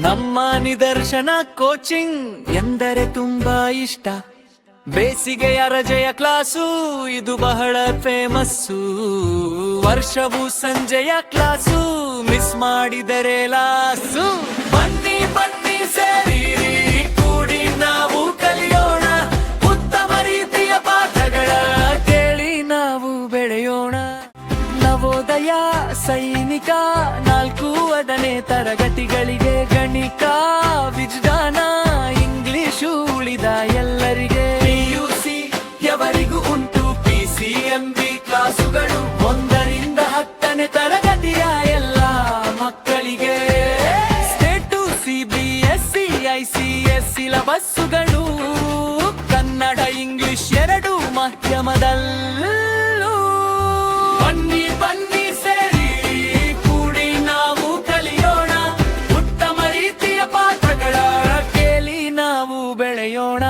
ನಮ್ಮ ನಿದರ್ಶನ ಕೋಚಿಂಗ್ ಎಂದರೆ ತುಂಬಾ ಇಷ್ಟ. ಬೇಸಿಗೆಯ ರಜೆಯ ಕ್ಲಾಸು ಇದು ಬಹಳ ಫೇಮಸ್ಸು. ವರ್ಷವೂ ಸಂಜೆಯ ಕ್ಲಾಸು ಮಿಸ್ ಮಾಡಿದರೆ ಲಾಸು. ಬನ್ನಿ ಬನ್ನಿ ಸೇರಿರಿ, ಕೂಡಿ ನಾವು ಕಲಿಯೋಣ. ಉತ್ತಮ ರೀತಿಯ ಪಾಠಗಳ ಕೇಳಿ ನಾವು ಬೆಳೆಯೋಣ. ನವೋದಯ ಸೈನಿಕ 4ನೇ ತರಗತಿಗಳಿಗೆ ಗಣಿತ, ವಿಜ್ಞಾನ, ಇಂಗ್ಲಿಷು ಉಳಿದ ಎಲ್ಲರಿಗೆ. PUC ಯವರಿಗೂ ಉಂಟು PCMB ಕ್ಲಾಸುಗಳು. 1ರಿಂದ 10ನೇ ತರಗತಿಯ ಎಲ್ಲ ಮಕ್ಕಳಿಗೆ. ಸ್ಟೇಟು CBSE ICSE ಸಿಲಬಸ್ಸುಗಳು. ಕನ್ನಡ ಇಂಗ್ಲಿಷ್ 2 ಮಾಧ್ಯಮದಲ್ಲೂ. ಬನ್ನಿ ಬನ್ನಿ ಸೇರಿ, ಕೂಡಿ ನಾವು ಕಲಿಯೋಣ. ಉತ್ತಮ ರೀತಿಯ ಪಾಠಗಳ ಕೇಳಿ ನಾವು ಬೆಳೆಯೋಣ.